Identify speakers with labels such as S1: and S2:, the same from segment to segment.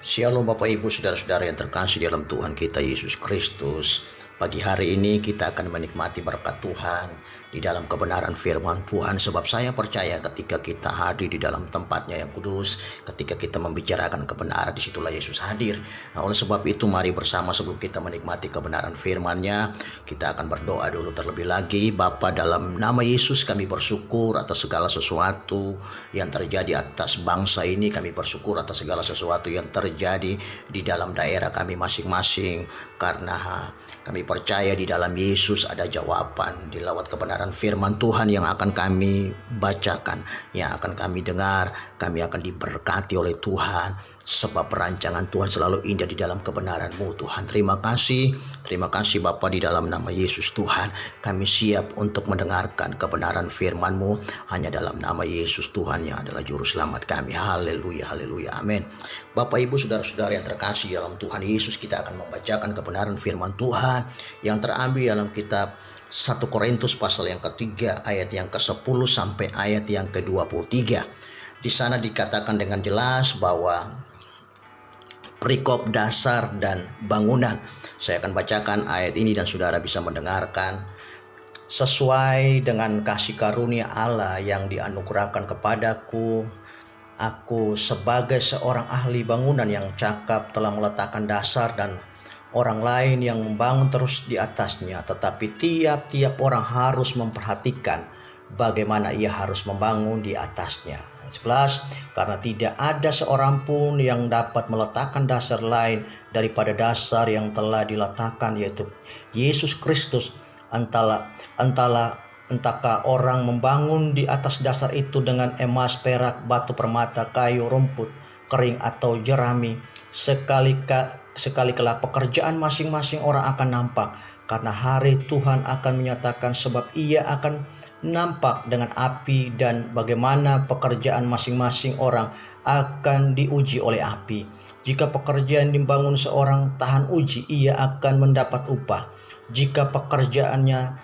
S1: Shalom Bapak Ibu Saudara-saudara yang terkasih dalam Tuhan kita Yesus Kristus. Pagi hari ini kita akan menikmati berkat Tuhan di dalam kebenaran firman Tuhan. Sebab saya percaya ketika kita hadir di dalam tempatnya yang kudus, ketika kita membicarakan kebenaran, disitulah Yesus hadir. Nah, oleh sebab itu mari bersama sebelum kita menikmati kebenaran firman-Nya, kita akan berdoa dulu terlebih lagi. Bapa, dalam nama Yesus kami bersyukur atas segala sesuatu yang terjadi atas bangsa ini. Kami bersyukur atas segala sesuatu yang terjadi di dalam daerah kami masing-masing, karena kami percaya di dalam Yesus ada jawaban di lewat kebenaran firman Tuhan yang akan kami bacakan, yang akan kami dengar. Kami akan diberkati oleh Tuhan, sebab perancangan Tuhan selalu indah di dalam kebenaran-Mu Tuhan. Terima kasih Bapa, di dalam nama Yesus Tuhan. Kami siap untuk mendengarkan kebenaran firman-Mu hanya dalam nama Yesus Tuhan yang adalah juru selamat kami. Haleluya, haleluya, amin. Bapak Ibu Saudara-saudara yang terkasih dalam Tuhan Yesus, kita akan membacakan kebenaran firman Tuhan yang terambil dalam kitab 1 Korintus pasal yang ketiga ayat yang ke-10 sampai ayat yang ke-23. Di sana dikatakan dengan jelas bahwa perikop dasar dan bangunan. Saya akan bacakan ayat ini dan saudara bisa mendengarkan. Sesuai dengan kasih karunia Allah yang dianugerahkan kepadaku, aku sebagai seorang ahli bangunan yang cakap telah meletakkan dasar dan orang lain yang membangun terus di atasnya. Tetapi tiap-tiap orang harus memperhatikan bagaimana ia harus membangun di atasnya. 11. Karena tidak ada seorang pun yang dapat meletakkan dasar lain daripada dasar yang telah diletakkan, yaitu Yesus Kristus. Entahkah orang membangun di atas dasar itu dengan emas, perak, batu permata, kayu, rumput kering atau jerami. Sekali-kala pekerjaan masing-masing orang akan nampak, karena hari Tuhan akan menyatakan, sebab ia akan nampak dengan api, dan bagaimana pekerjaan masing-masing orang akan diuji oleh api. Jika pekerjaan dibangun seorang tahan uji, ia akan mendapat upah. Jika pekerjaannya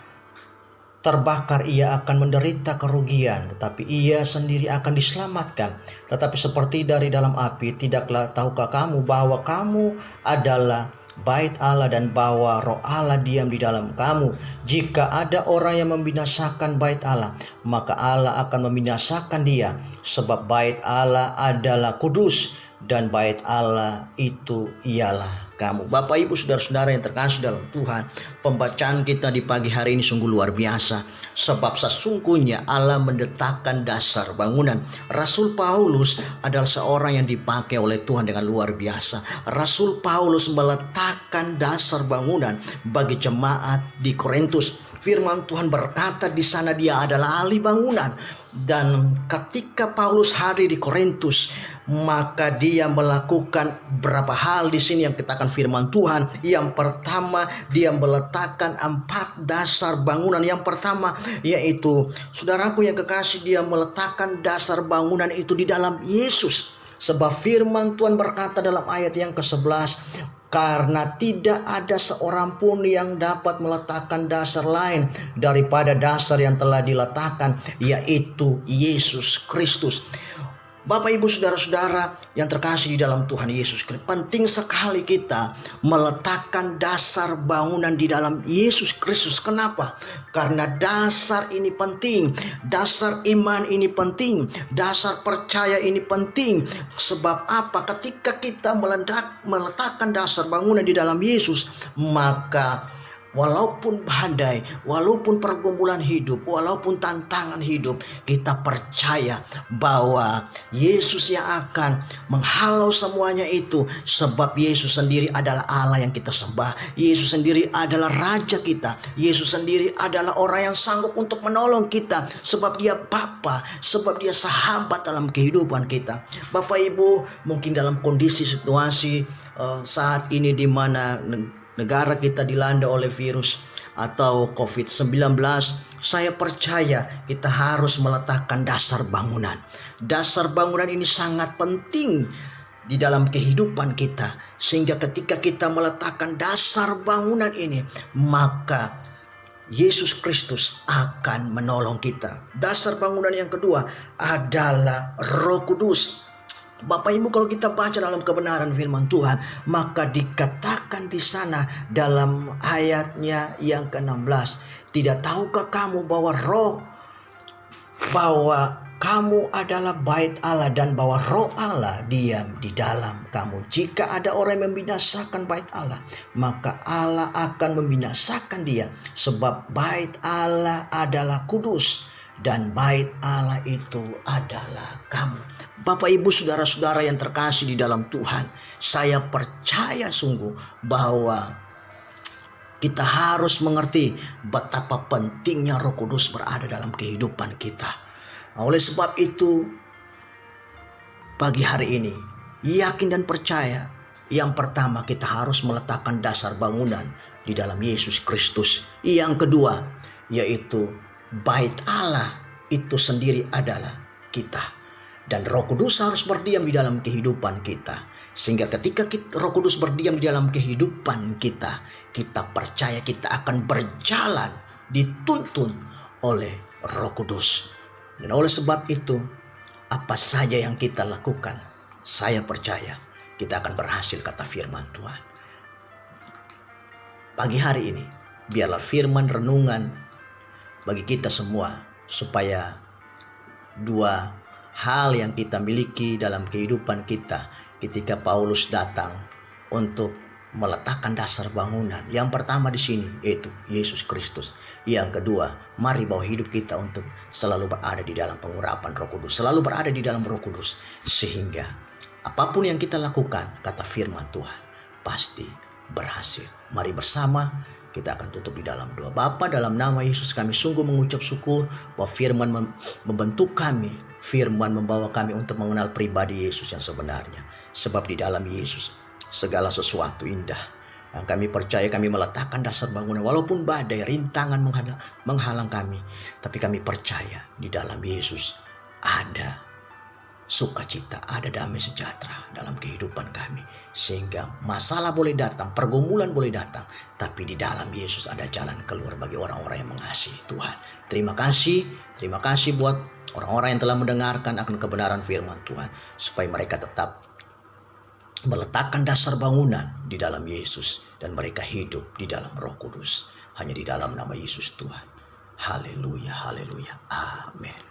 S1: terbakar, ia akan menderita kerugian, tetapi ia sendiri akan diselamatkan. Tetapi seperti dari dalam api, tidaklah tahukah kamu bahwa kamu adalah bait Allah dan bahwa Roh Allah diam di dalam kamu? Jika ada orang yang membinasakan bait Allah, maka Allah akan membinasakan dia, sebab bait Allah adalah kudus, dan bait Allah itu ialah kamu. Bapak Ibu Saudara-saudara yang terkasih dalam Tuhan, pembacaan kita di pagi hari ini sungguh luar biasa, sebab sesungguhnya Allah mendetakkan dasar bangunan. Rasul Paulus adalah seorang yang dipakai oleh Tuhan dengan luar biasa. Rasul Paulus meletakkan dasar bangunan bagi jemaat di Korintus. Firman Tuhan berkata di sana dia adalah ahli bangunan. Dan ketika Paulus hadir di Korintus, maka dia melakukan beberapa hal di sini yang kita akan firman Tuhan. Yang pertama, dia meletakkan 4 dasar bangunan. Yang pertama yaitu, saudaraku yang kekasih, dia meletakkan dasar bangunan itu di dalam Yesus. Sebab firman Tuhan berkata dalam ayat yang ke-11, karena tidak ada seorang pun yang dapat meletakkan dasar lain daripada dasar yang telah diletakkan, yaitu Yesus Kristus. Bapak Ibu Saudara-saudara yang terkasih di dalam Tuhan Yesus Kristus, penting sekali kita meletakkan dasar bangunan di dalam Yesus Kristus. Kenapa? Karena dasar ini penting, dasar iman ini penting, dasar percaya ini penting. Sebab apa? Ketika kita meletakkan dasar bangunan di dalam Yesus, maka walaupun badai, walaupun pergumulan hidup, walaupun tantangan hidup, kita percaya bahwa Yesus yang akan menghalau semuanya itu. Sebab Yesus sendiri adalah Allah yang kita sembah. Yesus sendiri adalah Raja kita. Yesus sendiri adalah orang yang sanggup untuk menolong kita. Sebab dia Bapa, sebab dia sahabat dalam kehidupan kita. Bapak Ibu, mungkin dalam kondisi situasi saat ini di mana negara kita dilanda oleh virus atau COVID-19, saya percaya kita harus meletakkan dasar bangunan. Dasar bangunan ini sangat penting di dalam kehidupan kita, sehingga ketika kita meletakkan dasar bangunan ini, maka Yesus Kristus akan menolong kita. Dasar bangunan yang kedua adalah Roh Kudus. Bapak Ibu, kalau kita baca dalam kebenaran firman Tuhan, maka dikatakan di sana dalam ayatnya yang ke-16, tidak tahukah kamu bahwa kamu adalah bait Allah dan bahwa roh Allah diam di dalam kamu. Jika ada orang yang membinasakan bait Allah, maka Allah akan membinasakan dia. Sebab bait Allah adalah kudus dan bait Allah itu adalah kamu. Bapak Ibu saudara-saudara yang terkasih di dalam Tuhan, saya percaya sungguh bahwa kita harus mengerti betapa pentingnya Roh Kudus berada dalam kehidupan kita. Oleh sebab itu, pagi hari ini, yakin dan percaya, yang pertama kita harus meletakkan dasar bangunan di dalam Yesus Kristus. Yang kedua, yaitu bait Allah itu sendiri adalah kita. Dan Roh Kudus harus berdiam di dalam kehidupan kita. Sehingga ketika Roh Kudus berdiam di dalam kehidupan kita, kita percaya kita akan berjalan dituntun oleh Roh Kudus. Dan oleh sebab itu, apa saja yang kita lakukan, saya percaya kita akan berhasil, kata firman Tuhan. Pagi hari ini, biarlah firman renungan bagi kita semua, supaya dua hal yang kita miliki dalam kehidupan kita ketika Paulus datang untuk meletakkan dasar bangunan. Yang pertama di sini yaitu Yesus Kristus. Yang kedua, mari bawa hidup kita untuk selalu berada di dalam pengurapan Roh Kudus, selalu berada di dalam Roh Kudus, sehingga apapun yang kita lakukan, kata firman Tuhan, pasti berhasil. Mari bersama kita akan tutup di dalam doa. Bapa, dalam nama Yesus kami sungguh mengucap syukur bahwa firman membentuk kami, firman membawa kami untuk mengenal pribadi Yesus yang sebenarnya. Sebab di dalam Yesus segala sesuatu indah. Yang kami percaya, kami meletakkan dasar bangunan walaupun badai, rintangan menghalang kami. Tapi kami percaya di dalam Yesus ada sukacita, ada damai sejahtera dalam kehidupan kami. Sehingga masalah boleh datang, pergumulan boleh datang, tapi di dalam Yesus ada jalan keluar bagi orang-orang yang mengasihi Tuhan. Terima kasih buat orang-orang yang telah mendengarkan akan kebenaran firman Tuhan, supaya mereka tetap meletakkan dasar bangunan di dalam Yesus, dan mereka hidup di dalam Roh Kudus. Hanya di dalam nama Yesus Tuhan. Haleluya, haleluya, amin.